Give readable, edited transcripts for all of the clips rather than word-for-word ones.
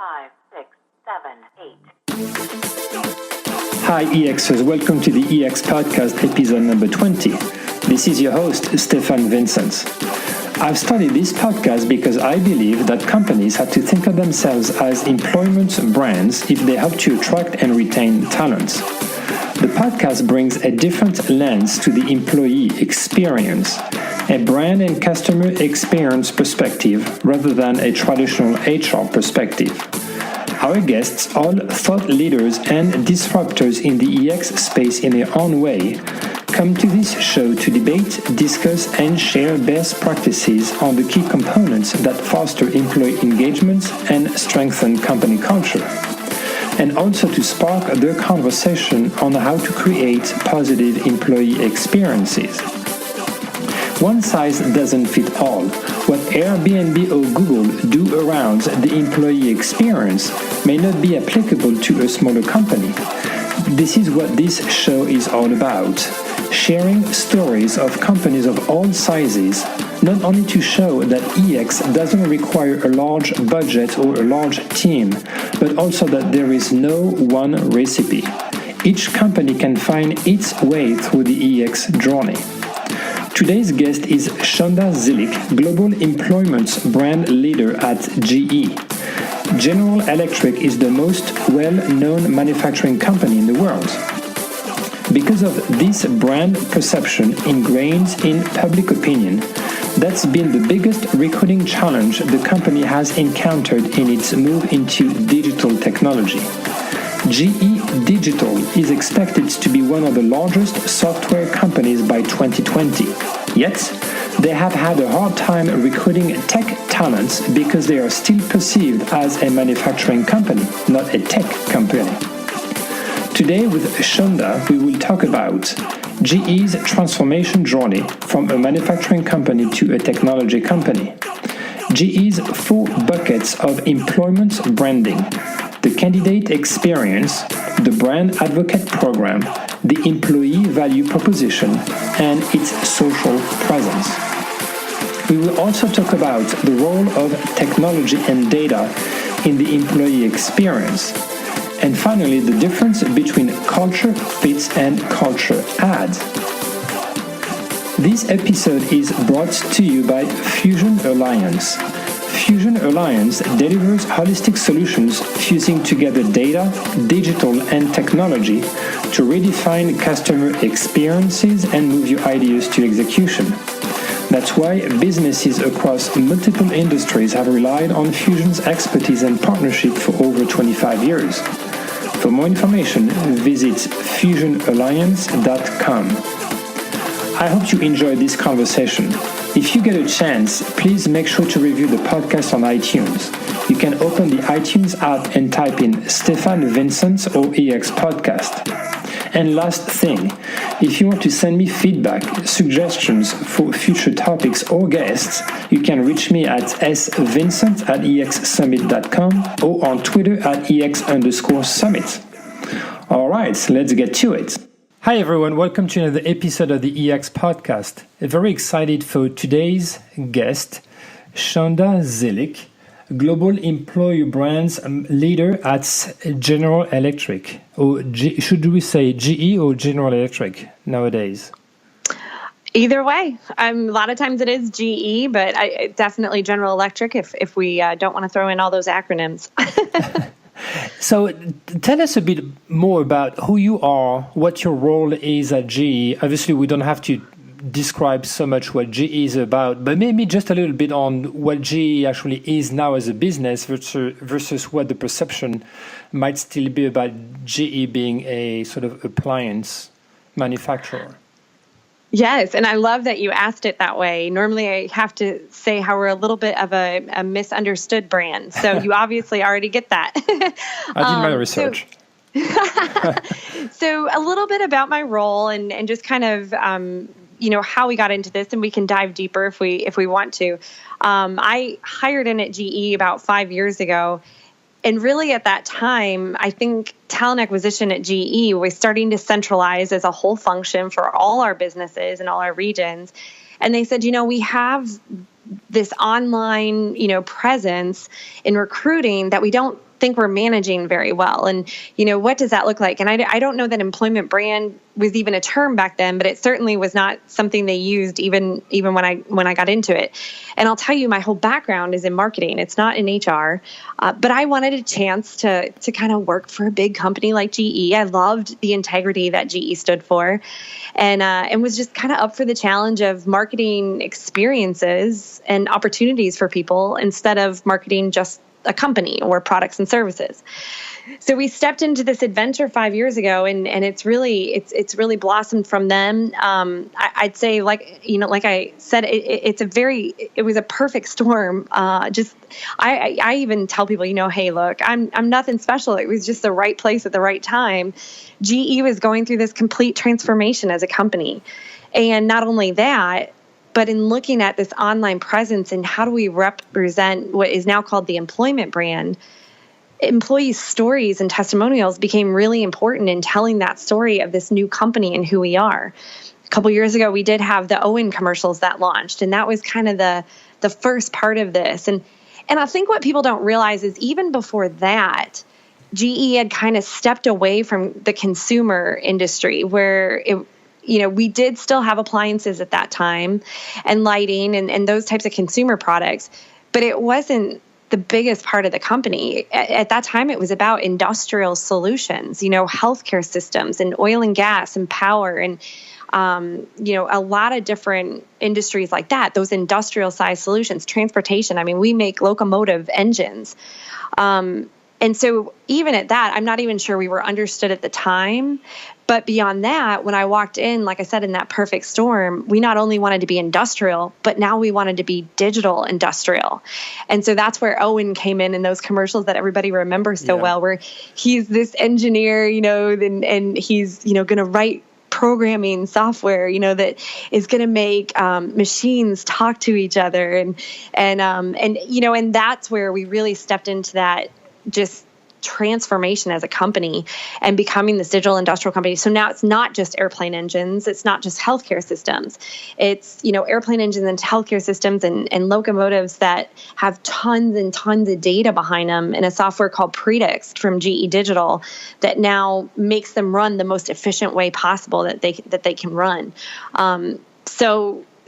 5, 6, 7, 8. Hi EXers, welcome to the EX Podcast episode number 20. This is your host, Stefan Vincent. I've started this podcast because I believe that companies have to think of themselves as employment brands if they help to attract and retain talent. The podcast brings a different lens to the employee experience, a brand and customer experience perspective rather than a traditional HR perspective. Our guests, all thought leaders and disruptors in the EX space in their own way, come to this show to debate, discuss, and share best practices on the key components that foster employee engagement and strengthen company culture, and also to spark their conversation on how to create positive employee experiences. One size doesn't fit all. What Airbnb or Google do around the employee experience may not be applicable to a smaller company. This is what this show is all about. Sharing stories of companies of all sizes, not only to show that EX doesn't require a large budget or a large team, but also that there is no one recipe. Each company can find its way through the EX journey. Today's guest is Shaunda Zilich, Global Employment Brand Leader at GE. General Electric is the most well-known manufacturing company in the world. Because of this brand perception ingrained in public opinion, that's been the biggest recruiting challenge the company has encountered in its move into digital technology. GE Digital is expected to be one of the largest software companies by 2020. Yet, they have had a hard time recruiting tech talents because they are still perceived as a manufacturing company, not a tech company. Today with Shaunda, we will talk about GE's transformation journey from a manufacturing company to a technology company, GE's 4 buckets of employment branding, the candidate experience, the brand advocate program, the employee value proposition, and its social presence. We will also talk about the role of technology and data in the employee experience. And finally, the difference between culture fit and culture add. This episode is brought to you by Fusion Alliance. Fusion Alliance delivers holistic solutions fusing together data, digital, and technology to redefine customer experiences and move your ideas to execution. That's why businesses across multiple industries have relied on Fusion's expertise and partnership for over 25 years. For more information, visit fusionalliance.com. I hope you enjoyed this conversation. If you get a chance, please make sure to review the podcast on iTunes. You can open the iTunes app and type in Stefan Vincent or EX Podcast. And last thing, if you want to send me feedback, suggestions for future topics or guests, you can reach me at svincent@exsummit.com or on Twitter at EX_summit. All right, let's get to it. Hi everyone, welcome to another episode of the EX Podcast. Very excited for today's guest, Shaunda Zilich, Global Employee Brands Leader at General Electric. Or should we say GE or General Electric nowadays? Either way. A lot of times it is GE, but definitely General Electric if we don't want to throw in all those acronyms. So tell us a bit more about who you are, what your role is at GE. Obviously, we don't have to describe so much what GE is about, but maybe just a little bit on what GE actually is now as a business versus what the perception might still be about GE being a sort of appliance manufacturer. Yes, and I love that you asked it that way. Normally I have to say how we're a little bit of a misunderstood brand. So you obviously already get that. I did my research. So a little bit about my role and just kind of, how we got into this, and we can dive deeper if we want to. I hired in at GE about 5 years ago. And really at that time, I think talent acquisition at GE was starting to centralize as a whole function for all our businesses and all our regions. And they said, we have this online, presence in recruiting that we don't think we're managing very well. And, what does that look like? And I don't know that employment brand was even a term back then, but it certainly was not something they used even when I got into it. And I'll tell you, my whole background is in marketing. It's not in HR, but I wanted a chance to kind of work for a big company like GE. I loved the integrity that GE stood for, and was just kind of up for the challenge of marketing experiences and opportunities for people instead of marketing just a company or products and services. So we stepped into this adventure 5 years ago, and it's really blossomed from them. I'd say, like I said, it was a perfect storm. I even tell people, hey, look, I'm nothing special. It was just the right place at the right time. GE was going through this complete transformation as a company, and not only that, but in looking at this online presence and how do we represent what is now called the employment brand, employee stories and testimonials became really important in telling that story of this new company and who we are. A couple years ago, we did have the Owen commercials that launched, and that was kind of the first part of this. And I think what people don't realize is even before that, GE had kind of stepped away from the consumer industry where we did still have appliances at that time and lighting and those types of consumer products, but it wasn't the biggest part of the company. At that time, it was about industrial solutions, healthcare systems and oil and gas and power and, a lot of different industries like that, those industrial size solutions, transportation. I mean, we make locomotive engines. And so even at that, I'm not even sure we were understood at the time. But beyond that, when I walked in, like I said, in that perfect storm, we not only wanted to be industrial, but now we wanted to be digital industrial. And so that's where Owen came in those commercials that everybody remembers so well, where he's this engineer, and he's, going to write programming software, that is going to make machines talk to each other. And that's where we really stepped into that just transformation as a company and becoming this digital industrial company. So now it's not just airplane engines. It's not just healthcare systems. It's, airplane engines and healthcare systems and locomotives that have tons and tons of data behind them in a software called Predix from GE Digital that now makes them run the most efficient way possible that they can run.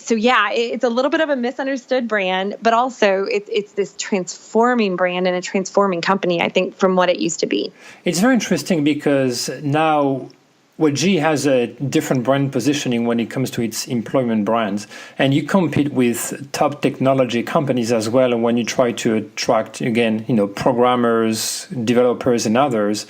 So yeah, it's a little bit of a misunderstood brand, but also it's this transforming brand and a transforming company, I think, from what it used to be. It's very interesting because now GE has a different brand positioning when it comes to its employment brands. And you compete with top technology companies as well when you try to attract, again, programmers, developers, and others.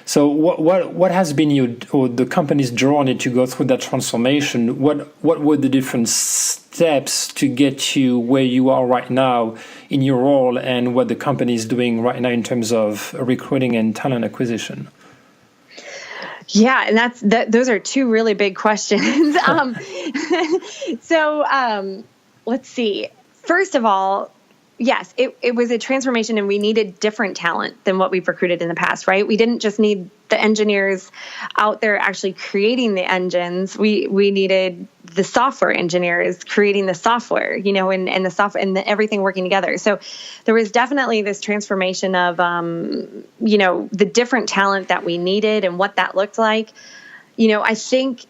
So what has been the company's journey to go through that transformation? What were the different steps to get you where you are right now in your role, and what the company is doing right now in terms of recruiting and talent acquisition? Yeah, and those are two really big questions. Let's see. First of all, yes, it was a transformation, and we needed different talent than what we've recruited in the past, right? We didn't just need the engineers out there actually creating the engines. We needed the software engineers creating the software, and the software and everything working together. So there was definitely this transformation of, the different talent that we needed and what that looked like. I think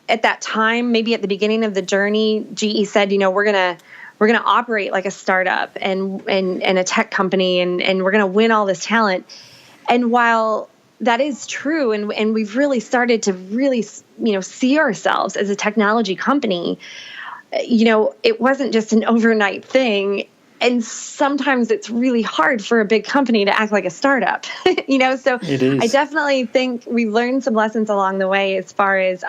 at that time, maybe at the beginning of the journey, GE said, we're going to operate like a startup and a tech company, and we're going to win all this talent. And while that is true, and we've really started to really, see ourselves as a technology company, it wasn't just an overnight thing. And sometimes it's really hard for a big company to act like a startup, so It is. I definitely think we learned some lessons along the way as far as,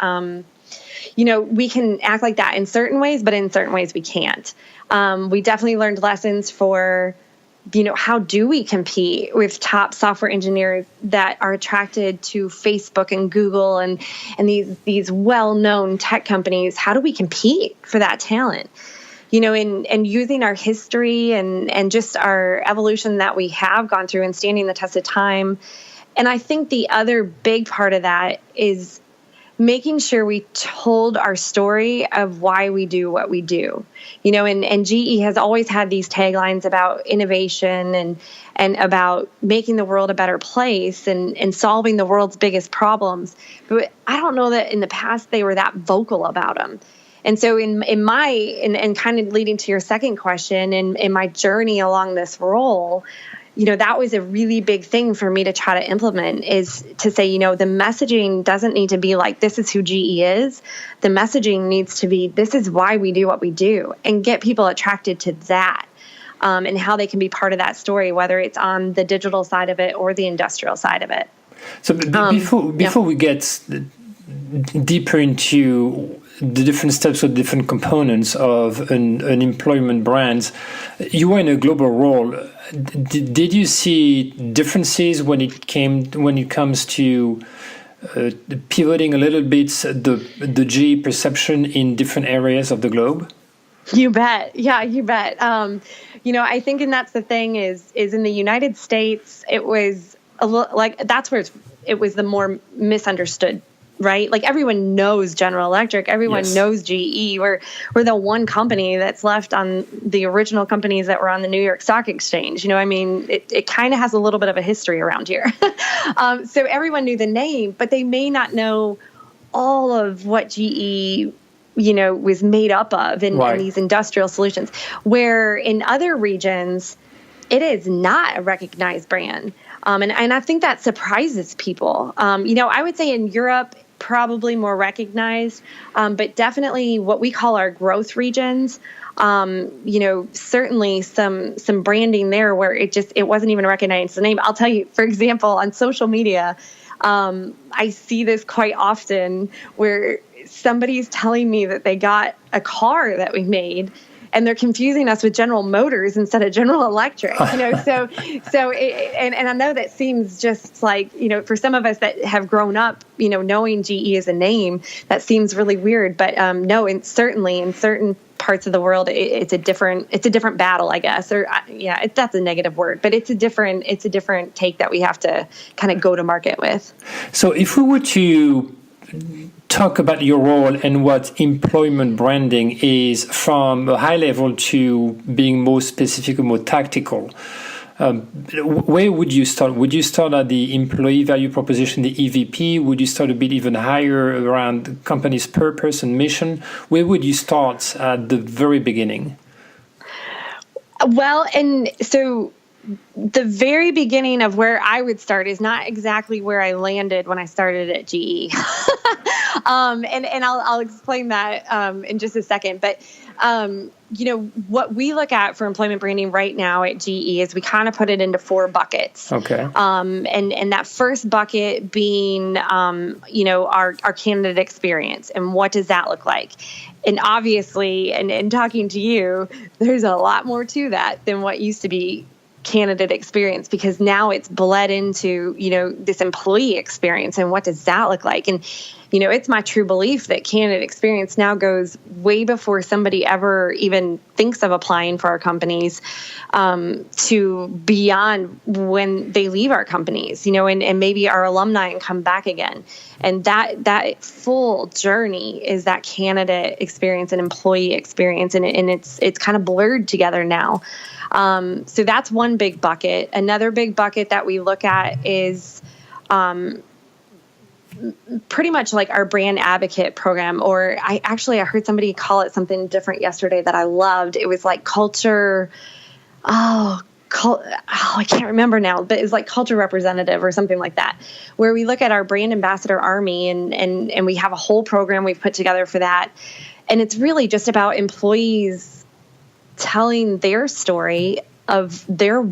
we can act like that in certain ways, but in certain ways we can't. We definitely learned lessons for, how do we compete with top software engineers that are attracted to Facebook and Google and these well-known tech companies? How do we compete for that talent? And using our history and just our evolution that we have gone through and standing the test of time. And I think the other big part of that is making sure we told our story of why we do what we do. And GE has always had these taglines about innovation and about making the world a better place and solving the world's biggest problems. But I don't know that in the past they were that vocal about them. And so in kind of leading to your second question, in my journey along this role, that was a really big thing for me to try to implement, is to say, the messaging doesn't need to be like, this is who GE is. The messaging needs to be, this is why we do what we do, and get people attracted to that, and how they can be part of that story, whether it's on the digital side of it or the industrial side of it. So before we get deeper into the different steps or different components of an employment brand, you were in a global role. Did you see differences when it comes to pivoting a little bit the GE perception in different areas of the globe? You bet. Yeah, you bet. I think, and that's the thing is in the United States, it was a little like, that's where it was the more misunderstood. Right? Like everyone knows General Electric, everyone knows GE. We're the one company that's left on the original companies that were on the New York Stock Exchange. It kind of has a little bit of a history around here. So everyone knew the name, but they may not know all of what GE, was made up of in these industrial solutions, where in other regions, it is not a recognized brand. And I think that surprises people. I would say in Europe, probably more recognized, but definitely what we call our growth regions, certainly some branding there where it wasn't even recognized the name. I'll tell you, for example, on social media, I see this quite often where somebody's telling me that they got a car that we made, and they're confusing us with General Motors instead of General Electric, and I know that seems just like, for some of us that have grown up, knowing GE as a name, that seems really weird. But no, and certainly in certain parts of the world, it's a different battle, I guess, or that's a negative word, but it's a different take that we have to kind of go to market with. So if we were to talk about your role and what employment branding is from a high level to being more specific and more tactical, where would you start? Would you start at the employee value proposition, the EVP? Would you start a bit even higher around the company's purpose and mission? Where would you start at the very beginning? Well, and so the very beginning of where I would start is not exactly where I landed when I started at GE. And I'll explain that in just a second. But, what we look at for employment branding right now at GE is we kind of put it into 4 buckets. Okay. And that first bucket being, our candidate experience, and what does that look like? And obviously, and talking to you, there's a lot more to that than what used to be candidate experience, because now it's bled into, this employee experience, and what does that look like? And, it's my true belief that candidate experience now goes way before somebody ever even thinks of applying for our companies, to beyond when they leave our companies, and maybe our alumni and come back again. And that full journey is that candidate experience and employee experience. And it's kind of blurred together now. So that's one big bucket. Another big bucket that we look at is pretty much like our brand advocate program, or I heard somebody call it something different yesterday that I loved. It was like culture. I can't remember now, but it's like culture representative or something like that, where we look at our brand ambassador army and we have a whole program we've put together for that. And it's really just about employees telling their story of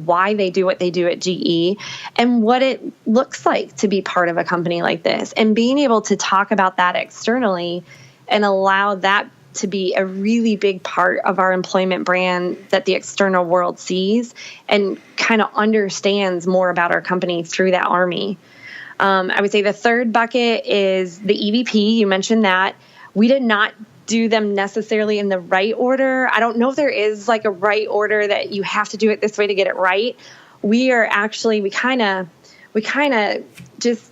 why they do what they do at GE and what it looks like to be part of a company like this, and being able to talk about that externally and allow that to be a really big part of our employment brand that the external world sees and kind of understands more about our company through that army. I would say the third bucket is the EVP. You mentioned that. We did not do them necessarily in the right order. I don't know if there is like a right order that you have to do it this way to get it right. We kind of just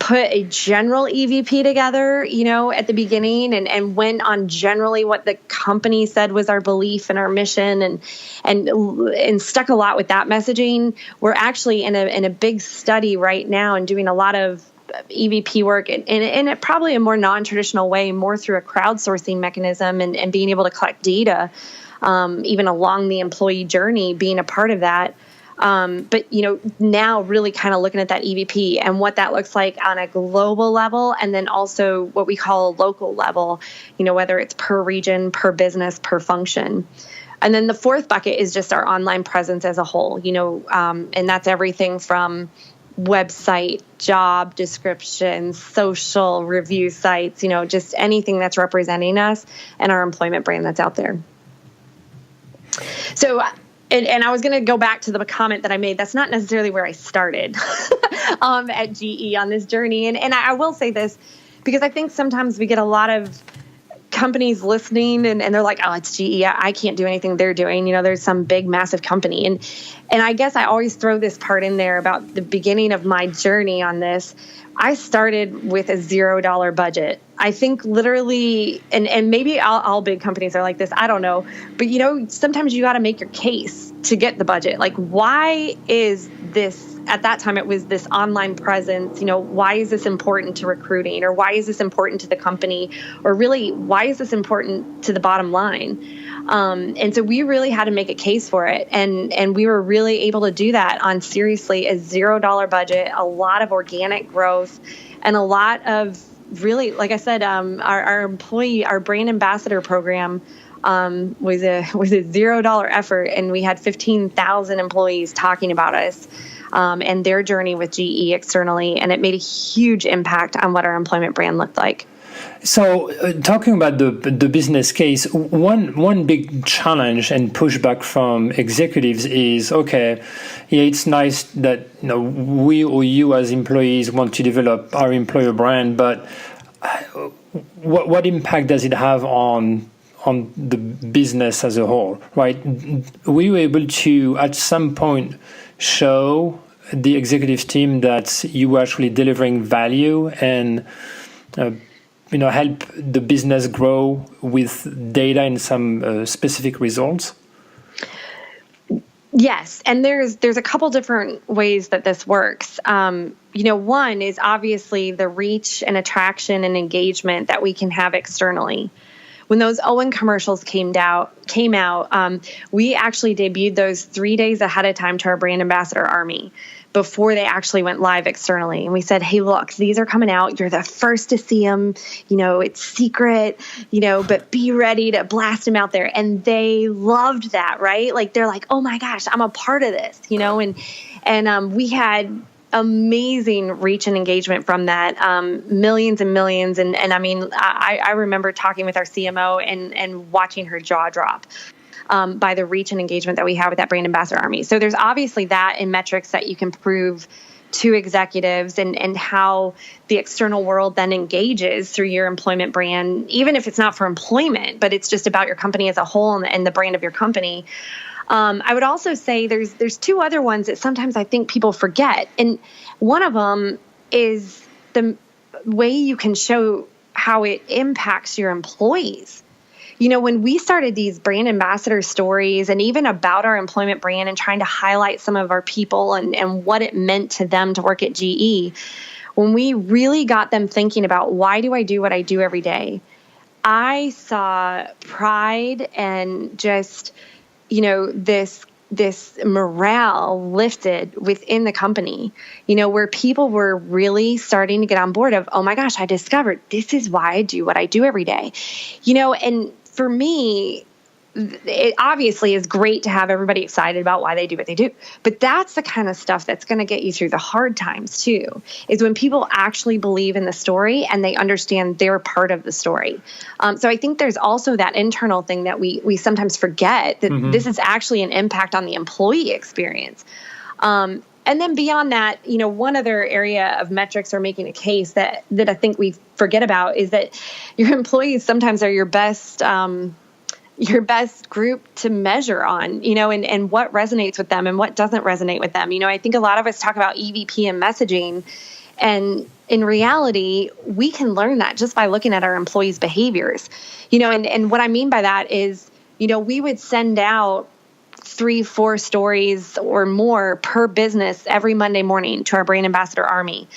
put a general EVP together, at the beginning and went on generally what the company said was our belief and our mission and stuck a lot with that messaging. We're actually in a big study right now and doing a lot of EVP work in probably a more non-traditional way, more through a crowdsourcing mechanism and being able to collect data, even along the employee journey, being a part of that. But now really kind of looking at that EVP and what that looks like on a global level, and then also what we call a local level, whether it's per region, per business, per function. And then the fourth bucket is just our online presence as a whole, and that's everything from website, job descriptions, social review sites, just anything that's representing us and our employment brand that's out there. So, and I was going to go back to the comment that I made. That's not necessarily where I started at GE on this journey. And I will say this because I think sometimes we get a lot of companies listening and they're like, oh, it's GE. I can't do anything they're doing. There's some big, massive company. And I guess I always throw this part in there about the beginning of my journey on this. I started with a $0 budget. I think literally, and maybe all big companies are like this, I don't know. But, sometimes you got to make your case to get the budget. Like, why is this, at that time, it was this online presence, why is this important to recruiting? Or why is this important to the company? Or really, why is this important to the bottom line? And so we really had to make a case for it. And we were really able to do that on seriously a $0 budget, a lot of organic growth, and a lot of really, like I said, our brand ambassador program was a $0 effort. And we had 15,000 employees talking about us and their journey with GE externally. And it made a huge impact on what our employment brand looked like. So, talking about the business case, one big challenge and pushback from executives is, okay, yeah, it's nice that we or you as employees want to develop our employer brand, but what impact does it have on the business as a whole, right? We were able to, at some point, show the executive team that you were actually delivering value and help the business grow with data and some specific results? Yes, and there's a couple different ways that this works. One is obviously the reach and attraction and engagement that we can have externally. When those Owen commercials came out, we actually debuted those 3 days ahead of time to our brand ambassador army before they actually went live externally. And we said, hey, look, these are coming out. You're the first to see them. It's secret, but be ready to blast them out there. And they loved that, right? Like, they're like, oh my gosh, I'm a part of this, and we had amazing reach and engagement from that, millions and millions. And I mean, I remember talking with our CMO and watching her jaw drop by the reach and engagement that we have with that brand ambassador army. So there's obviously that in metrics that you can prove to executives and how the external world then engages through your employment brand, even if it's not for employment, but it's just about your company as a whole and the brand of your company. I would also say there's two other ones that sometimes I think people forget. And one of them is the way you can show how it impacts your employees. When we started these brand ambassador stories and even about our employment brand and trying to highlight some of our people and what it meant to them to work at GE, when we really got them thinking about why do I do what I do every day, I saw pride and just this morale lifted within the company, where people were really starting to get on board of, oh my gosh, I discovered this is why I do what I do every day, and for me, it obviously is great to have everybody excited about why they do what they do, but that's the kind of stuff that's going to get you through the hard times too, is when people actually believe in the story and they understand they're part of the story. So I think there's also that internal thing that we sometimes forget that this is actually an impact on the employee experience. And then beyond that, one other area of metrics or making a case that I think we forget about is that your employees sometimes are your best your best group to measure on, and what resonates with them and what doesn't resonate with them. I think a lot of us talk about EVP and messaging, and in reality, we can learn that just by looking at our employees' behaviors. And what I mean by that is, we would send out 3-4 stories or more per business every Monday morning to our brand ambassador army.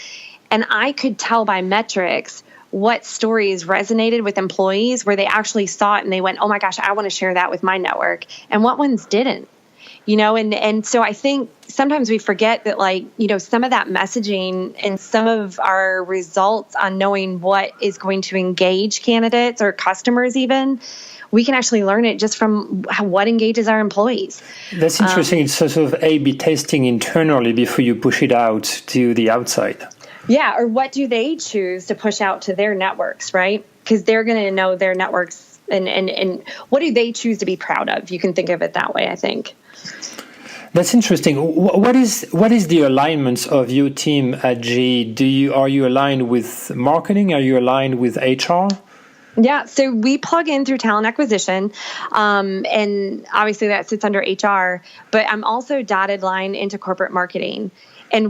And I could tell by metrics what stories resonated with employees, where they actually saw it and they went, oh my gosh, I want to share that with my network, and what ones didn't. And so I think sometimes we forget that, some of that messaging and some of our results on knowing what is going to engage candidates or customers even, we can actually learn it just from what engages our employees. That's interesting. It's sort of A/B testing internally before you push it out to the outside. Yeah, or what do they choose to push out to their networks, right? Because they're going to know their networks, and what do they choose to be proud of? You can think of it that way, I think. That's interesting. What is the alignment of your team at GE? Are you aligned with marketing? Are you aligned with HR? Yeah, so we plug in through talent acquisition, and obviously that sits under HR, but I'm also dotted line into corporate marketing. And I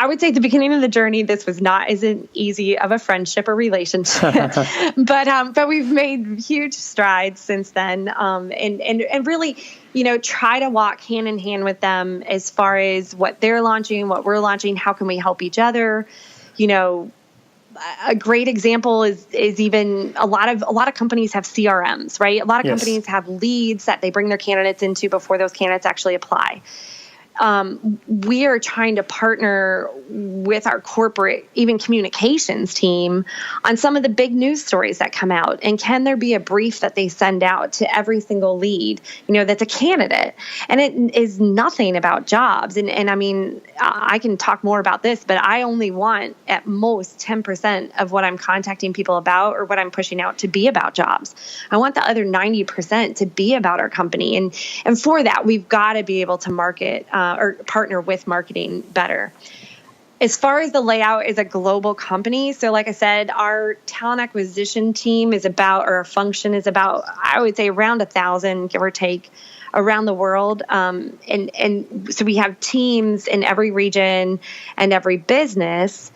would say at the beginning of the journey, this was not as easy of a friendship or relationship, but we've made huge strides since then, and really, try to walk hand in hand with them as far as what they're launching, what we're launching, how can we help each other. A great example is even a lot of companies have CRMs, right? A lot of companies have leads that they bring their candidates into before those candidates actually apply. We are trying to partner with our corporate, even communications team on some of the big news stories that come out. And can there be a brief that they send out to every single lead, that's a candidate? And it is nothing about jobs. And I mean, I can talk more about this, but I only want at most 10% of what I'm contacting people about or what I'm pushing out to be about jobs. I want the other 90% to be about our company. And for that, we've got to be able to market or partner with marketing better. As far as the layout is a global company, so like I said, our talent acquisition team is about, or our function is about, I would say around 1,000, give or take, around the world. And so we have teams in every region and every business.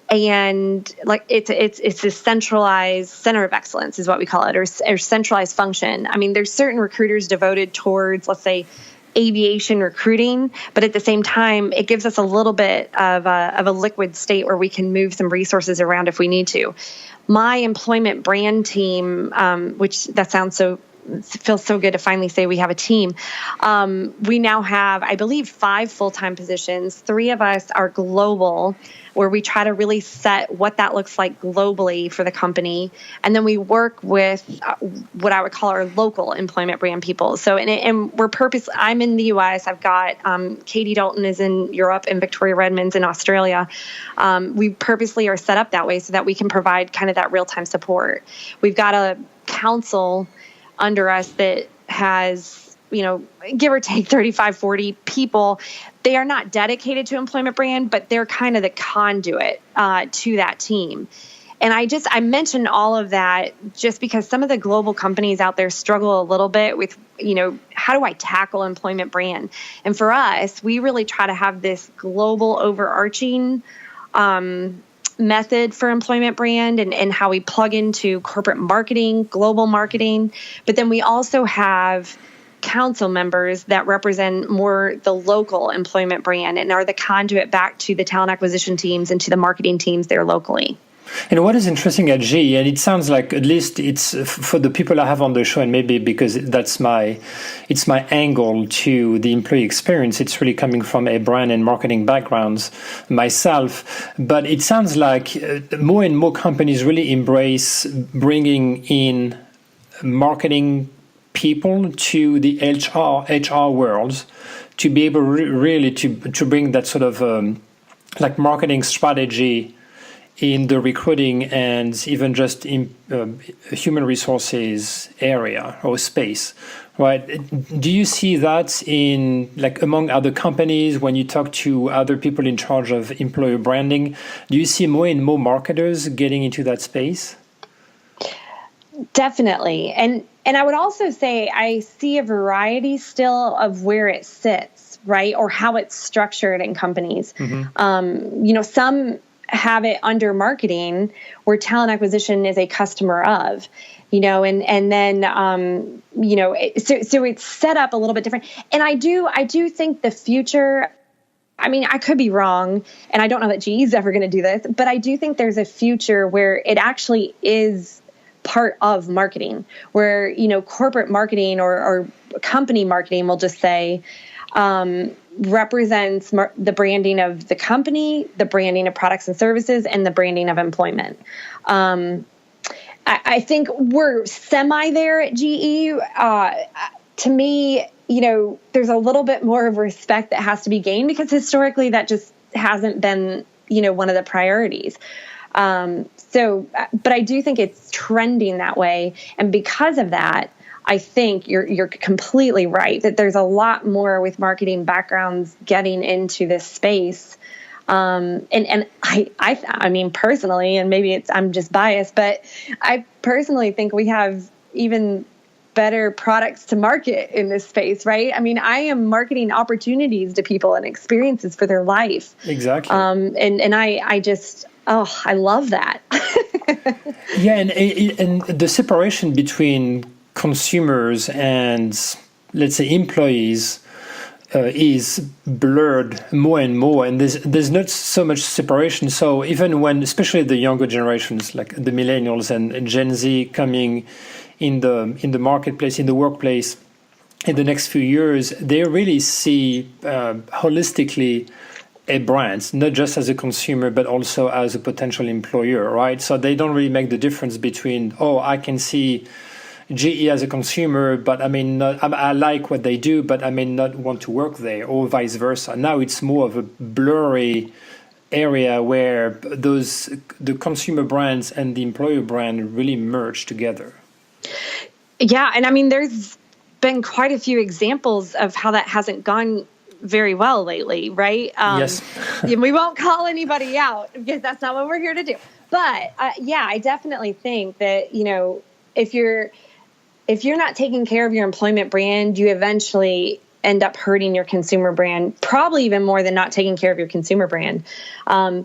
And it's a centralized center of excellence is what we call it, or centralized function. I mean, there's certain recruiters devoted towards, let's say, aviation recruiting, but at the same time, it gives us a little bit of a liquid state where we can move some resources around if we need to. My employment brand team, which that sounds so, it feels so good to finally say we have a team. We now have, I believe, 5 full-time positions. 3 of us are global, where we try to really set what that looks like globally for the company. And then we work with what I would call our local employment brand people. So, and we're I'm in the US. I've got Katie Dalton is in Europe and Victoria Redmond's in Australia. We purposely are set up that way so that we can provide kind of that real-time support. We've got a council under us that has, give or take 35, 40 people. They are not dedicated to employment brand, but they're kind of the conduit to that team. And I mentioned all of that just because some of the global companies out there struggle a little bit with, how do I tackle employment brand? And for us, we really try to have this global overarching method for employment brand and how we plug into corporate marketing, global marketing. But then we also have council members that represent more the local employment brand and are the conduit back to the talent acquisition teams and to the marketing teams there locally. And what is interesting at GE, and it sounds like at least it's for the people I have on the show, and maybe because it's my angle to the employee experience, it's really coming from a brand and marketing background myself. But it sounds like more and more companies really embrace bringing in marketing people to the HR world to be able really to bring that sort of like marketing strategy in the recruiting and even just in human resources area or space, right? Do you see that in among other companies when you talk to other people in charge of employer branding? Do you see more and more marketers getting into that space? Definitely. And I would also say I see a variety still of where it sits, right? Or how it's structured in companies. Some have it under marketing where talent acquisition is a customer of, and then, so it's set up a little bit different. And I do think the future, I mean, I could be wrong, and I don't know that GE is ever going to do this, but I do think there's a future where it actually is part of marketing, where, corporate marketing or company marketing, we'll just say, represents the branding of the company, the branding of products and services, and the branding of employment. I think we're semi there at GE. To me, there's a little bit more of respect that has to be gained because historically that just hasn't been, one of the priorities. But I do think it's trending that way. And because of that, I think you're completely right that there's a lot more with marketing backgrounds getting into this space. And I mean, personally, and maybe I'm just biased, but I personally think we have even better products to market in this space, right? I mean, I am marketing opportunities to people and experiences for their life. Exactly. And I just, I love that. Yeah, and the separation between consumers and, let's say, employees is blurred more and more, and there's not so much separation. So even when, especially the younger generations, like the millennials and Gen Z coming in the marketplace, in the workplace, in the next few years, they really see holistically a brand, not just as a consumer, but also as a potential employer, right? So they don't really make the difference between, I can see GE as a consumer, but I like what they do, but I may not want to work there, or vice versa. Now it's more of a blurry area where the consumer brands and the employer brand really merge together. Yeah, and I mean, there's been quite a few examples of how that hasn't gone very well lately, right? Yes. We won't call anybody out because that's not what we're here to do. But I definitely think that, if you're not taking care of your employment brand, you eventually end up hurting your consumer brand, probably even more than not taking care of your consumer brand. I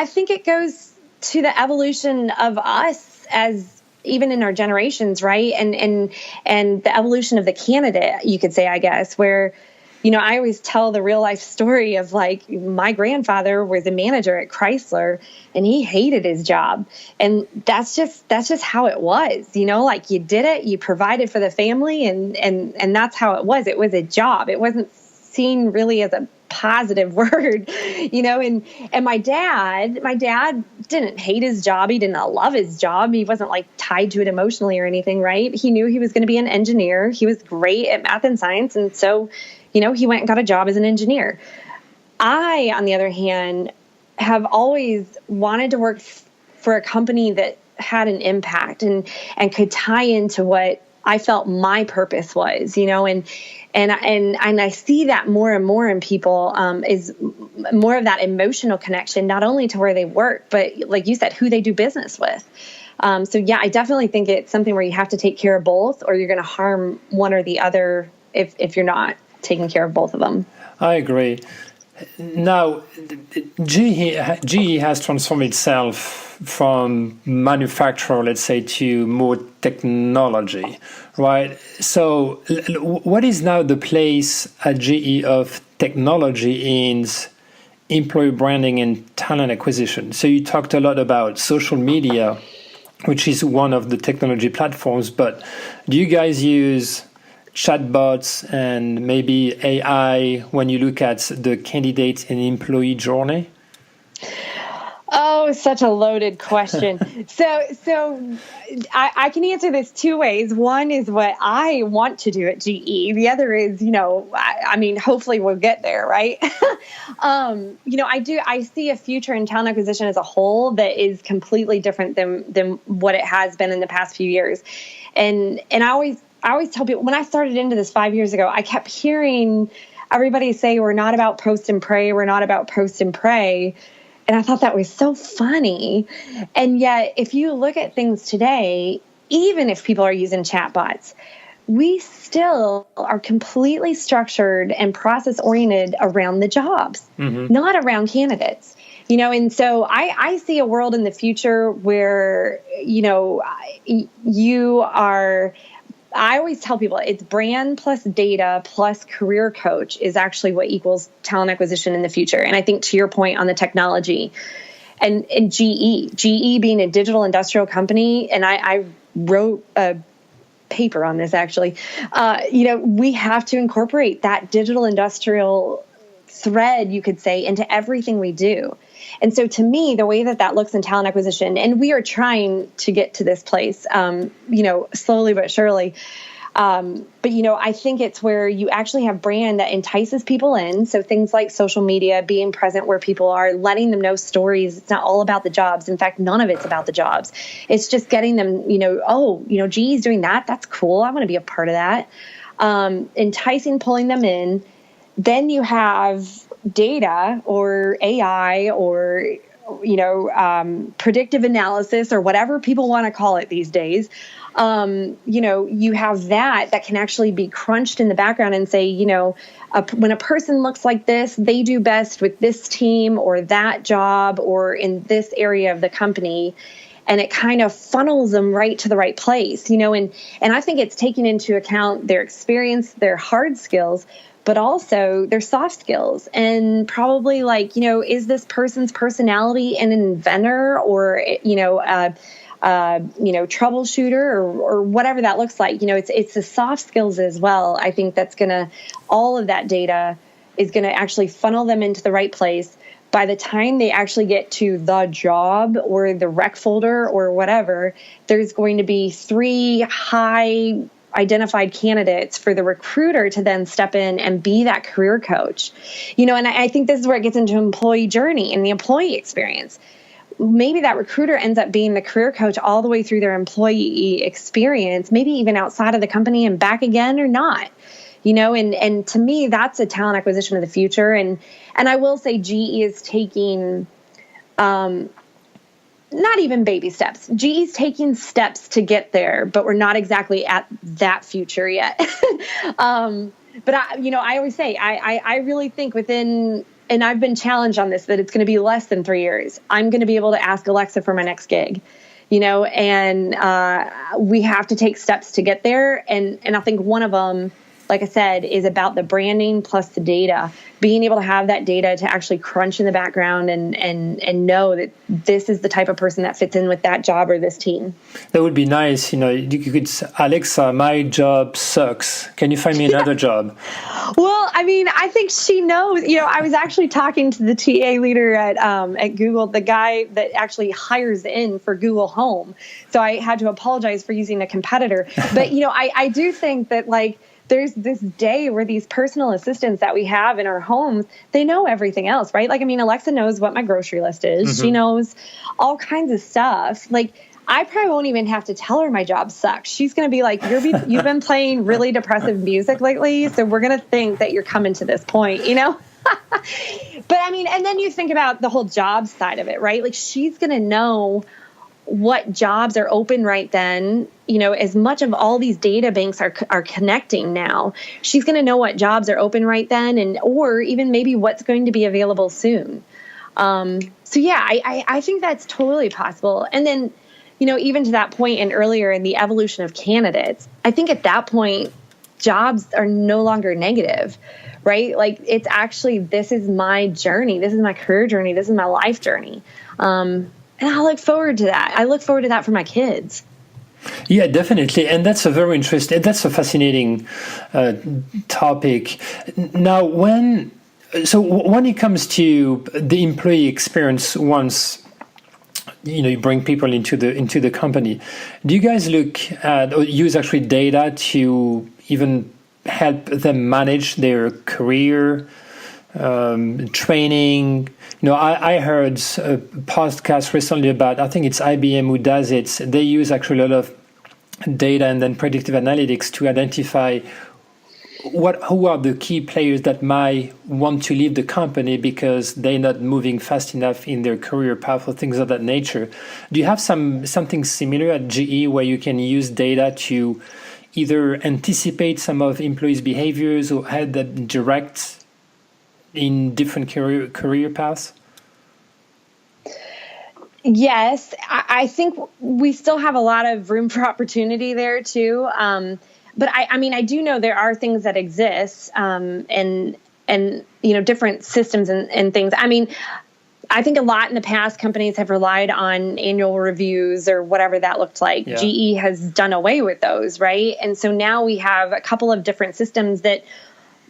think it goes to the evolution of us as even in our generations, right? And the evolution of the candidate, you could say, I guess, where, I always tell the real life story of like my grandfather was a manager at Chrysler and he hated his job. And that's just how it was, like you did it, you provided for the family and that's how it was. It was a job. It wasn't seen really as a positive word, and my dad didn't hate his job. He didn't love his job. He wasn't like tied to it emotionally or anything, right? He knew he was going to be an engineer. He was great at math and science. And so, he went and got a job as an engineer. I, on the other hand, have always wanted to work for a company that had an impact and could tie into what I felt my purpose was, and I see that more and more in people is more of that emotional connection, not only to where they work, but like you said, who they do business with. I definitely think it's something where you have to take care of both, or you're going to harm one or the other if you're not taking care of both of them. I agree. Now, GE has transformed itself from manufacturer, let's say, to more technology, right? So what is now the place at GE of technology in employee branding and talent acquisition? So you talked a lot about social media, which is one of the technology platforms, but do you guys use chatbots and maybe AI when you look at the candidate and employee journey? Oh, such a loaded question. So I can answer this two ways. One is what I want to do at GE. The other is, hopefully we'll get there, right? I see a future in talent acquisition as a whole that is completely different than what it has been in the past few years. And I always tell people, when I started into this 5 years ago, I kept hearing everybody say, we're not about post and pray. We're not about post and pray. And I thought that was so funny. And yet, if you look at things today, even if people are using chatbots, we still are completely structured and process oriented around the jobs, not around candidates. And so I see a world in the future where, I always tell people it's brand plus data plus career coach is actually what equals talent acquisition in the future. And I think to your point on the technology and GE being a digital industrial company, and I wrote a paper on this actually, we have to incorporate that digital industrial thread, you could say, into everything we do. And so to me, the way that looks in talent acquisition, and we are trying to get to this place, slowly but surely. But I think it's where you actually have brand that entices people in. So things like social media, being present where people are, letting them know stories. It's not all about the jobs. In fact, none of it's about the jobs. It's just getting them, GE's doing that. That's cool. I want to be a part of that. Enticing, pulling them in. Then you have data or AI or, predictive analysis or whatever people want to call it these days. You have that can actually be crunched in the background and say, when a person looks like this, they do best with this team or that job or in this area of the company. And it kind of funnels them right to the right place, and I think it's taking into account their experience, their hard skills, but also their soft skills and probably is this person's personality an inventor or, troubleshooter or whatever that looks like. It's the soft skills as well. I think all of that data is going to actually funnel them into the right place. By the time they actually get to the job or the rec folder or whatever, there's going to be 3 high identified candidates for the recruiter to then step in and be that career coach. And I think this is where it gets into employee journey and the employee experience. Maybe that recruiter ends up being the career coach all the way through their employee experience, maybe even outside of the company and back again or not. And to me, that's a talent acquisition of the future. And I will say GE is taking, not even baby steps. GE's taking steps to get there, but we're not exactly at that future yet. But I always say, I really think within, and I've been challenged on this, that it's going to be less than 3 years. I'm going to be able to ask Alexa for my next gig, and we have to take steps to get there. And I think one of them, like I said, is about the branding plus the data, being able to have that data to actually crunch in the background and know that this is the type of person that fits in with that job or this team. That would be nice. You could say, Alexa, my job sucks. Can you find me another job? Well, I think she knows. I was actually talking to the TA leader at Google, the guy that actually hires in for Google Home. So I had to apologize for using a competitor. But, I do think that, there's this day where these personal assistants that we have in our homes, they know everything else, right? Alexa knows what my grocery list is. Mm-hmm. She knows all kinds of stuff. I probably won't even have to tell her my job sucks. She's going to be like, you've been playing really depressive music lately, so we're going to think that you're coming to this point, But and then you think about the whole job side of it, right? She's going to know what jobs are open right then. As much of all these data banks are connecting now, she's going to know what jobs are open right then, or even maybe what's going to be available soon. I think that's totally possible. And then, even to that point and earlier in the evolution of candidates, I think at that point, jobs are no longer negative, right? It's actually, this is my journey. This is my career journey. This is my life journey. And I look forward to that. I look forward to that for my kids. Yeah, definitely. And that's that's a fascinating topic. Now, when it comes to the employee experience, once you bring people into the company, do you guys look at or use actually data to even help them manage their career, training? I heard a podcast recently about, I think it's IBM who does it. They use actually a lot of data and then predictive analytics to identify who are the key players that might want to leave the company because they're not moving fast enough in their career path or things of that nature? Do you have something similar at GE where you can use data to either anticipate some of employees' behaviors or have them direct in different career paths? Yes, I think we still have a lot of room for opportunity there too. But I mean, I do know there are things that exist, and different systems and things. I mean, I think a lot in the past companies have relied on annual reviews or whatever that looked like. Yeah. GE has done away with those, right? And so now we have a couple of different systems that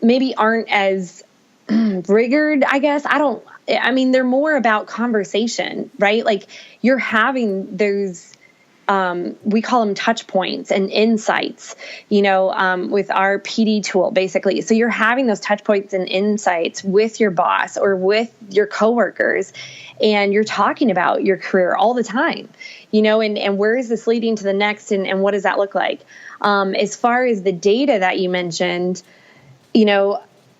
maybe aren't as rigored, I guess. I mean, they're more about conversation, right? Like you're having those, we call them touch points and insights, with our PD tool, basically. So you're having those touch points and insights with your boss or with your coworkers, and you're talking about your career all the time, and where is this leading to the next, and what does that look like? As far as the data that you mentioned,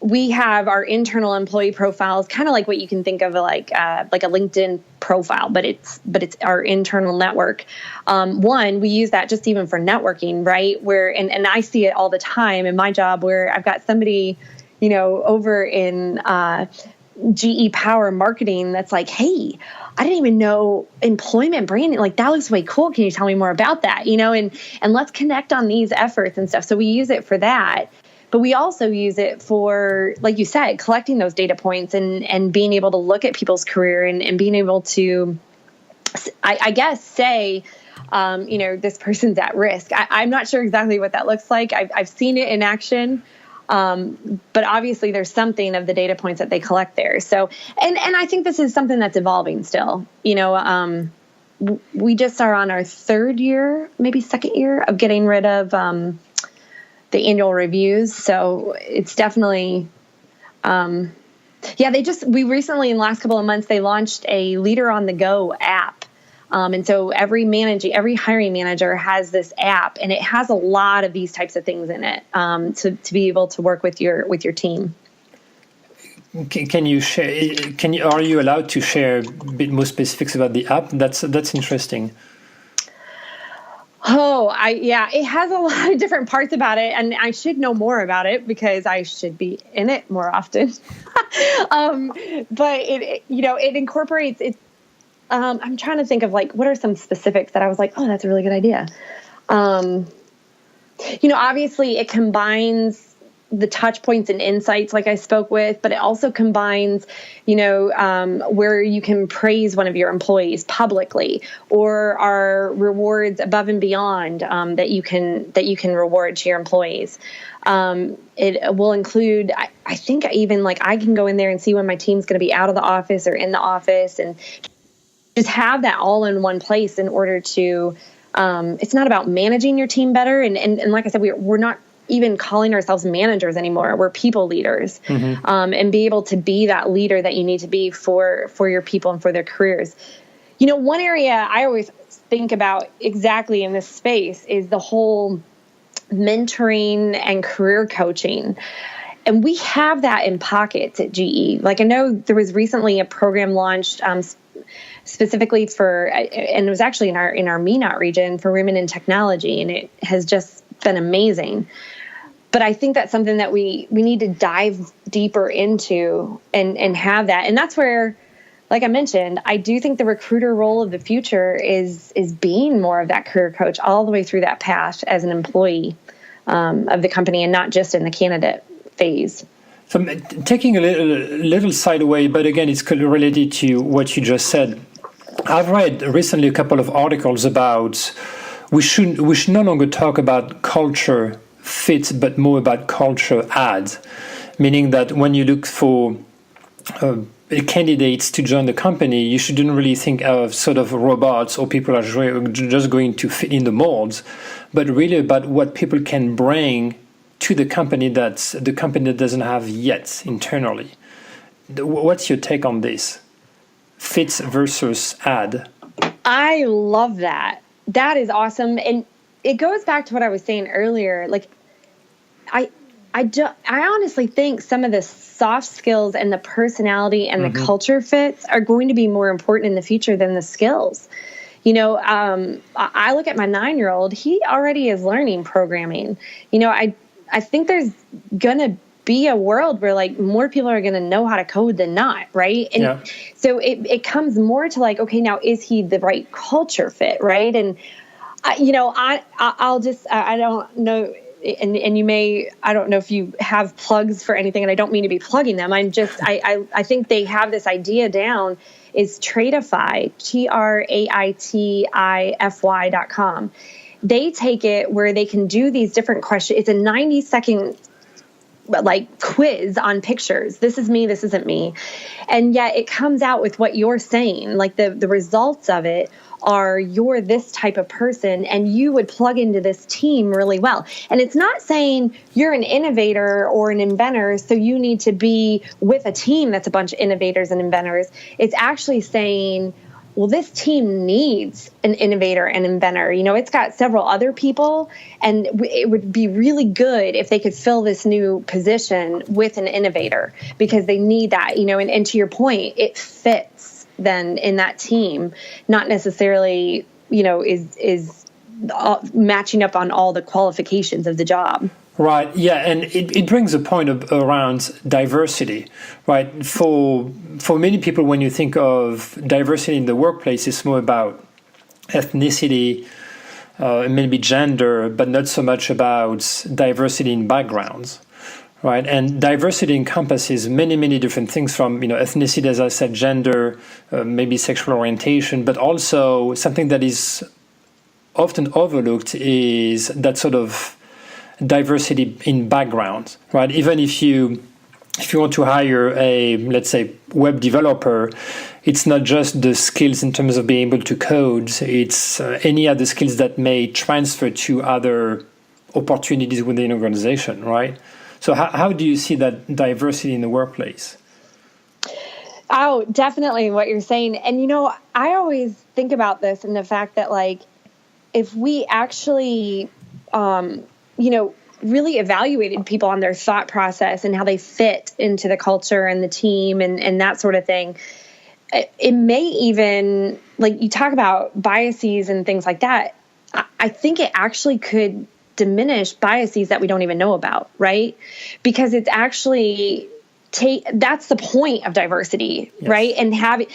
we have our internal employee profiles, kind of like what you can think of like a LinkedIn profile, but it's our internal network. We use that just even for networking, right? Where and I see it all the time in my job where I've got somebody, over in GE Power marketing that's like, hey, I didn't even know employment branding, like that looks way cool. Can you tell me more about that? And let's connect on these efforts and stuff. So we use it for that. But we also use it for, like you said, collecting those data points and being able to look at people's career and being able to, I guess, say, this person's at risk. I'm not sure exactly what that looks like. I've seen it in action. But obviously there's something of the data points that they collect there. So, and I think this is something that's evolving still. We just are on our third year, maybe second year of getting rid of the annual reviews. So it's definitely, we recently in the last couple of months, they launched a Leader on the Go app. And so every hiring manager has this app, and it has a lot of these types of things in it, to be able to work with your team. Can you share, are you allowed to share a bit more specifics about the app? That's interesting. It has a lot of different parts about it, and I should know more about it because I should be in it more often. But it incorporates it. I'm trying to think of like, what are some specifics that I was like, oh, that's a really good idea. Obviously it combines the touch points and insights like I spoke with, but it also combines, where you can praise one of your employees publicly, or our rewards above and beyond that you can reward to your employees. It will include, I think even like I can go in there and see when my team's going to be out of the office or in the office, and just have that all in one place in order to, it's not about managing your team better. And like I said, we're not even calling ourselves managers anymore. We're people leaders, and be able to be that leader that you need to be for your people and for their careers. One area I always think about exactly in this space is the whole mentoring and career coaching. And we have that in pockets at GE. Like I know there was recently a program launched, specifically and it was actually in our MENAT region for women in technology. And it has just been amazing. But I think that's something that we need to dive deeper into and have that. And that's where, like I mentioned, I do think the recruiter role of the future is being more of that career coach all the way through that path as an employee of the company, and not just in the candidate phase. So taking a little side away, but again, it's related to what you just said. I've read recently a couple of articles about we should no longer talk about culture fit, but more about culture add, meaning that when you look for candidates to join the company, you shouldn't really think of sort of robots or people are just going to fit in the molds, but really about what people can bring to the company that the company doesn't have yet internally. What's your take on this? Fits versus add. I love that. That is awesome. And it goes back to what I was saying earlier. Like I honestly think some of the soft skills and the personality and the culture fits are going to be more important in the future than the skills. I look at my 9-year-old, he already is learning programming. I think there's going to be a world where like more people are going to know how to code than not. Right. And so it comes more to like, okay, now is he the right culture fit? Right. And I don't know. And you may, I don't know if you have plugs for anything, and I don't mean to be plugging them. I think they have this idea down is Tradeify, TRAITIFY.com. They take it where they can do these different questions. It's a 90-second like quiz on pictures. This is me, this isn't me. And yet it comes out with what you're saying, like the results of it are you're this type of person and you would plug into this team really well. And it's not saying you're an innovator or an inventor, so you need to be with a team that's a bunch of innovators and inventors. It's actually saying, well, this team needs an innovator and inventor. It's got several other people, and it would be really good if they could fill this new position with an innovator because they need that, and to your point, it fits then in that team, not necessarily, is matching up on all the qualifications of the job. Right. Yeah, and it brings a point around diversity, right? For many people, when you think of diversity in the workplace, it's more about ethnicity, maybe gender, but not so much about diversity in backgrounds, right? And diversity encompasses many, many different things from ethnicity, as I said, gender, maybe sexual orientation, but also something that is often overlooked is that sort of diversity in background, right? Even if you want to hire a, let's say, web developer, it's not just the skills in terms of being able to code, it's any other skills that may transfer to other opportunities within an organization, right? So how do you see that diversity in the workplace? Oh, definitely what you're saying. And, I always think about this and the fact that, like, if we actually, really evaluated people on their thought process and how they fit into the culture and the team and that sort of thing, it may even, like you talk about biases and things like that, I think it actually could diminish biases that we don't even know about, right? Because it's actually that's the point of diversity, yes. Right? And having,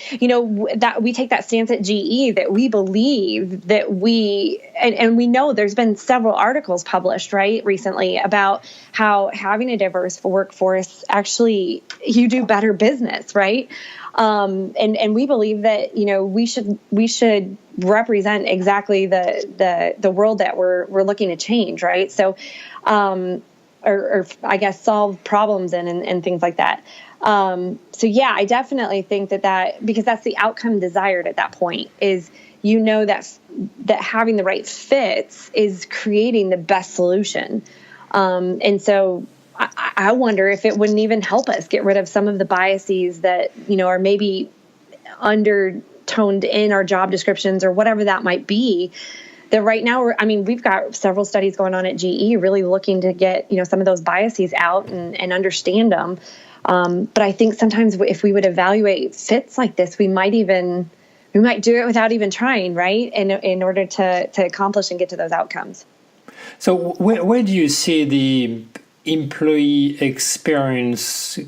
that we take that stance at GE that we believe that and we know there's been several articles published, right, recently about how having a diverse workforce actually you do better business, right? And we believe that we should represent exactly the world that we're looking to change, right? So, or I guess solve problems and things like that. So yeah, I definitely think that because that's the outcome desired at that point is that having the right fits is creating the best solution, and so. I wonder if it wouldn't even help us get rid of some of the biases that, are maybe undertoned in our job descriptions or whatever that might be. That right now, we've got several studies going on at GE really looking to get, some of those biases out and understand them. But I think sometimes if we would evaluate fits like this, we might do it without even trying, right? In order to accomplish and get to those outcomes. So where do you see the employee experience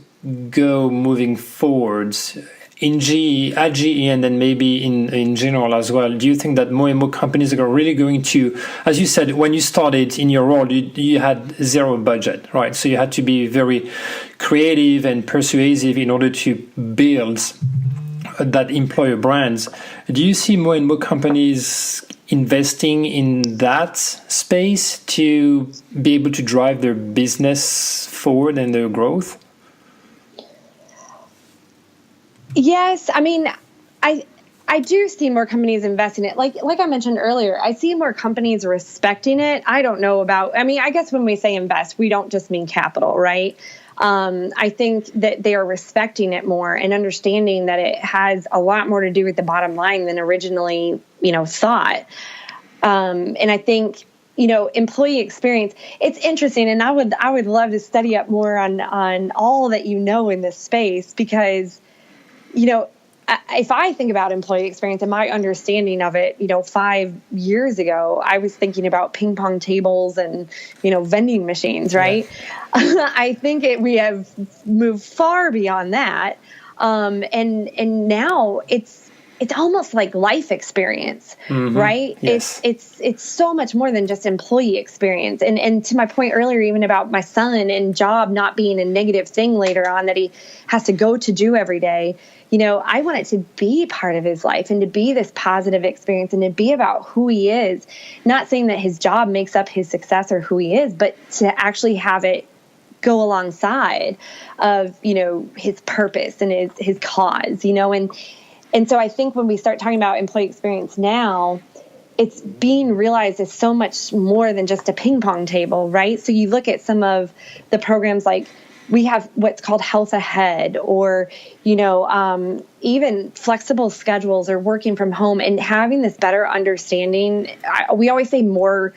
go moving forwards in GE, at GE, and then maybe in general as well? Do you think that more and more companies are really going to, as you said, when you started in your role, you had zero budget, right? So you had to be very creative and persuasive in order to build that employer brands. Do you see more and more companies investing in that space to be able to drive their business forward and their growth? Yes, I do see more companies investing in it. Like I mentioned earlier, I see more companies respecting it. I don't know about, I guess when we say invest, we don't just mean capital, right? I think that they are respecting it more and understanding that it has a lot more to do with the bottom line than originally, thought. And I think employee experience. It's interesting, and I would love to study up more on all that in this space, because if I think about employee experience and my understanding of it, 5 years ago, I was thinking about ping pong tables and, vending machines, right? Yeah. I think we have moved far beyond that. And now it's almost like life experience, right? Yes. It's so much more than just employee experience. And to my point earlier, even about my son and job not being a negative thing later on that he has to go to do every day. I want it to be part of his life and to be this positive experience and to be about who he is. Not saying that his job makes up his success or who he is, but to actually have it go alongside of, his purpose and his cause, and so I think when we start talking about employee experience now, it's being realized as so much more than just a ping pong table, right? So you look at some of the programs, like we have what's called Health Ahead, or, even flexible schedules or working from home, and having this better understanding. We always say more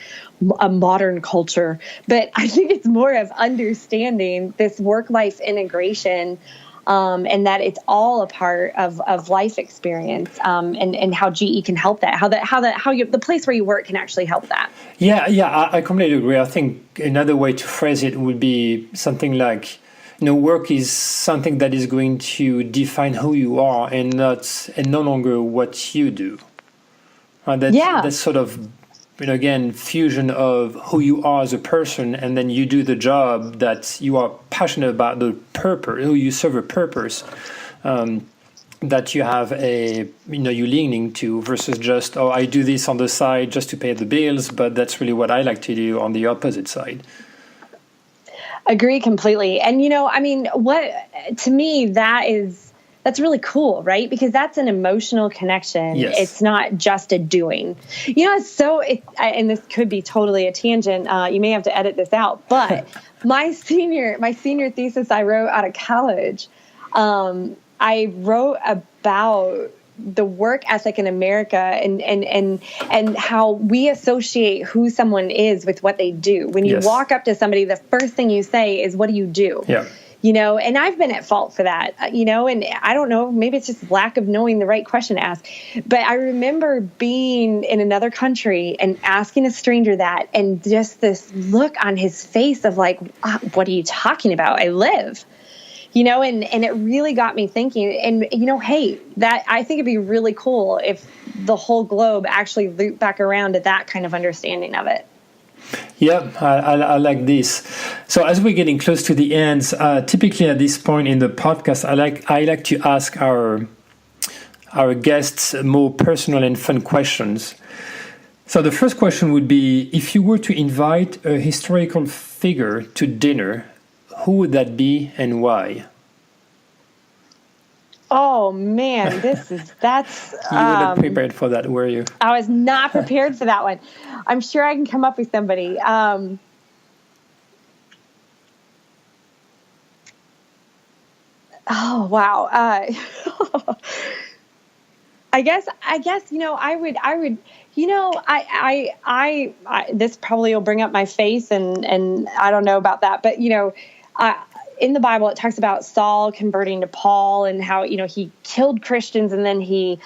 a modern culture, but I think it's more of understanding this work-life integration, and that it's all a part of life experience, and how GE can help that, the place where you work can actually help that. Yeah, I completely agree. I think another way to phrase it would be something like, work is something that is going to define who you are and no longer what you do. That's sort of, again, fusion of who you are as a person, and then you do the job that you are passionate about, the purpose, you serve a purpose that you have you're leaning to, versus just, I do this on the side just to pay the bills, but that's really what I like to do on the opposite side. Agree completely. And, to me, that's really cool, right? Because that's an emotional connection. Yes. It's not just a doing. And this could be totally a tangent. You may have to edit this out, but my senior thesis I wrote out of college, I wrote about the work ethic in America and how we associate who someone is with what they do. When you walk up to somebody, the first thing you say is, "What do you do?" Yeah. And I've been at fault for that, and I don't know, maybe it's just lack of knowing the right question to ask. But I remember being in another country and asking a stranger that, and just this look on his face of like, what are you talking about? I live. And it really got me thinking. And, hey, that I think it'd be really cool if the whole globe actually looped back around to that kind of understanding of it. Yeah, I like this. So as we're getting close to the end, typically at this point in the podcast, I like to ask our guests more personal and fun questions. So the first question would be, if you were to invite a historical figure to dinner, who would that be and why? Oh man, that's you weren't prepared for that, were you? I was not prepared for that one. I'm sure I can come up with somebody. Oh wow. I guess I would I this probably will bring up my face, and I don't know about that, but in the Bible, it talks about Saul converting to Paul and how, he killed Christians, and then he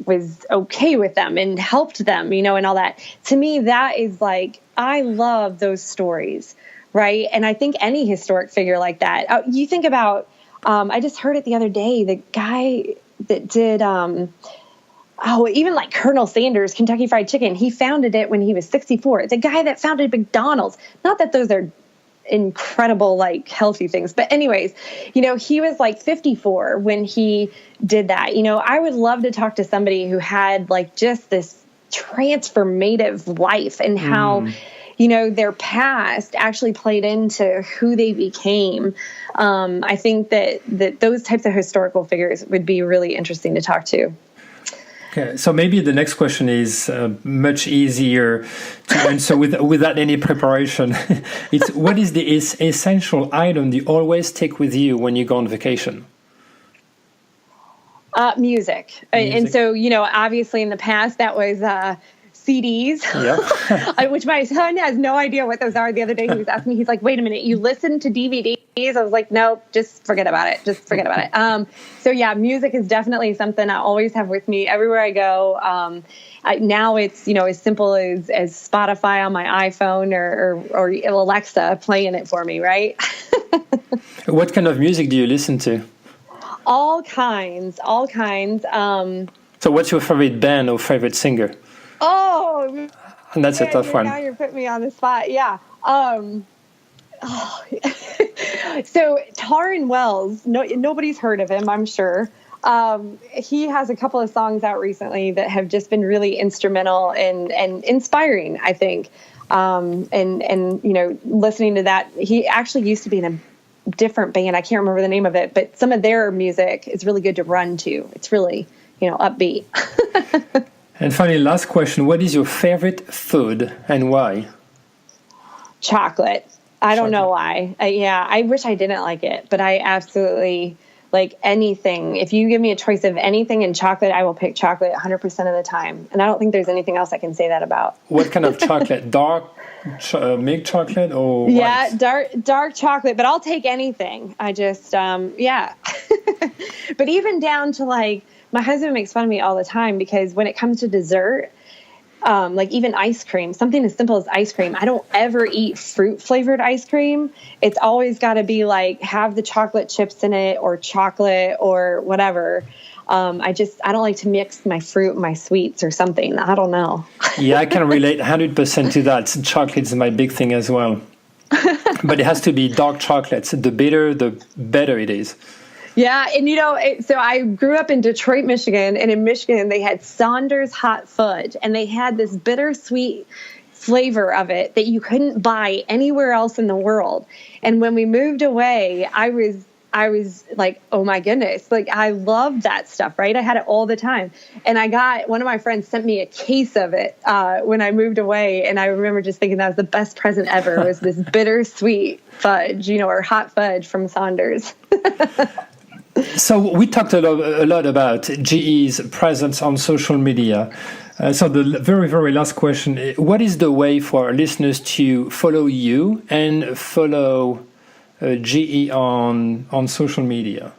was okay with them and helped them, and all that. To me, that is like, I love those stories, right? And I think any historic figure like that, you think about, I just heard it the other day, the guy that did, even like Colonel Sanders, Kentucky Fried Chicken, he founded it when he was 64. The guy that founded McDonald's, not that those are incredible, like healthy things, but anyways, he was like 54 when he did that. I would love to talk to somebody who had like just this transformative life, and how their past actually played into who they became. I think that those types of historical figures would be really interesting to talk to. Okay, so maybe the next question is much easier to answer without any preparation. It's, what is the essential item you always take with you when you go on vacation? Music. And so, obviously in the past that was CDs, which my son has no idea what those are. The other day he was asking me, he's like, wait a minute, you listen to DVDs? I was like, no, just forget about it. So yeah, music is definitely something I always have with me everywhere I go. Now it's, as simple as Spotify on my iPhone or Alexa playing it for me, right? What kind of music do you listen to? All kinds. So what's your favorite band or favorite singer? Oh, and that's a tough one. Now you're putting me on the spot. Yeah. So Taryn Wells, nobody's heard of him, I'm sure. He has a couple of songs out recently that have just been really instrumental and inspiring, I think. And listening to that, he actually used to be in a different band. I can't remember the name of it, but some of their music is really good to run to. It's really, upbeat. And finally, last question. What is your favorite food and why? Chocolate. I don't know why. I wish I didn't like it, but I absolutely like anything. If you give me a choice of anything in chocolate, I will pick chocolate 100% of the time. And I don't think there's anything else I can say that about. What kind of chocolate? Dark milk chocolate or white? Yeah, dark chocolate, but I'll take anything. I just, But even down to like, my husband makes fun of me all the time because when it comes to dessert, like even ice cream, something as simple as ice cream, I don't ever eat fruit flavored ice cream. It's always got to be like have the chocolate chips in it or chocolate or whatever. I don't like to mix my fruit and my sweets or something. I don't know. Yeah, I can relate 100% to that. Chocolate is my big thing as well. But it has to be dark chocolates. The bitter, the better it is. Yeah, and so I grew up in Detroit, Michigan, and in Michigan they had Saunders hot fudge, and they had this bittersweet flavor of it that you couldn't buy anywhere else in the world. And when we moved away, I was like, oh my goodness, like I loved that stuff, right? I had it all the time. And one of my friends sent me a case of it when I moved away. And I remember just thinking that was the best present ever was this bittersweet fudge, or hot fudge from Saunders. So we talked a lot about GE's presence on social media. So the very, very last question, what is the way for our listeners to follow you and follow GE on social media?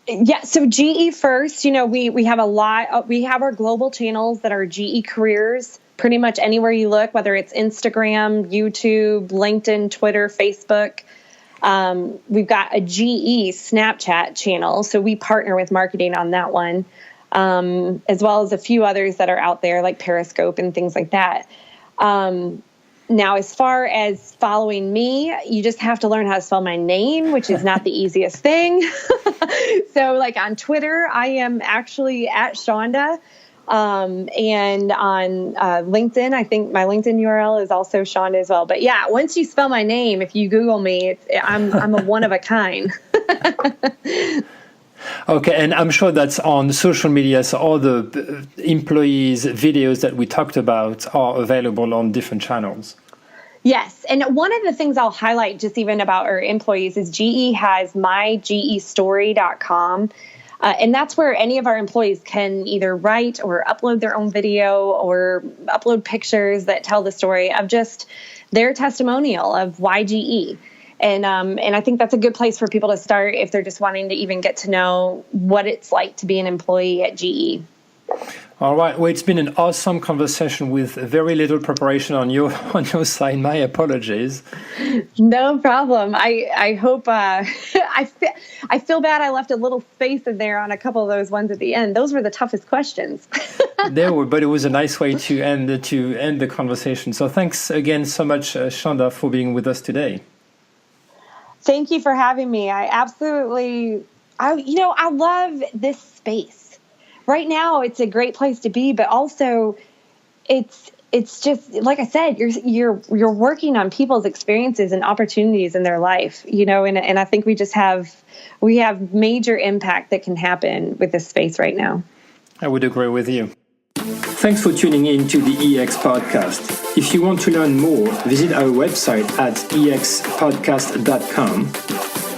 Yeah, so GE first, we have we have our global channels that are GE Careers, pretty much anywhere you look, whether it's Instagram, YouTube, LinkedIn, Twitter, Facebook. We've got a GE Snapchat channel, so we partner with marketing on that one, as well as a few others that are out there like Periscope and things like that. Now, as far as following me, you just have to learn how to spell my name, which is not the easiest thing. So like on Twitter, I am actually at Shaunda. And on LinkedIn, I think my LinkedIn URL is also Shaunda as well. But yeah, once you spell my name, if you Google me, I'm a one of a kind. Okay, and I'm sure that's on social media, so all the employees' videos that we talked about are available on different channels. Yes, and one of the things I'll highlight just even about our employees is GE has mygestory.com. And that's where any of our employees can either write or upload their own video or upload pictures that tell the story of just their testimonial of why GE. And I think that's a good place for people to start if they're just wanting to even get to know what it's like to be an employee at GE. All right. Well, it's been an awesome conversation with very little preparation on your side. My apologies. No problem. I hope I feel bad I left a little space in there on a couple of those ones at the end. Those were the toughest questions. They were, but it was a nice way to end the conversation. So thanks again so much, Shaunda, for being with us today. Thank you for having me. I love this space. Right now, it's a great place to be, but also it's just like I said, you're working on people's experiences and opportunities in their life, and I think we have major impact that can happen with this space right now. I would agree with you. Thanks for tuning in to the EX Podcast. If you want to learn more, visit our website at expodcast.com.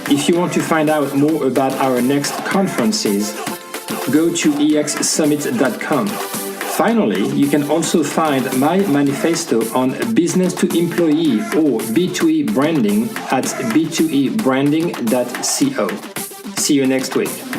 If you want to find out more about our next conferences, go to exsummit.com. Finally, you can also find my manifesto on business to employee or B2E branding at b2ebranding.co. See you next week.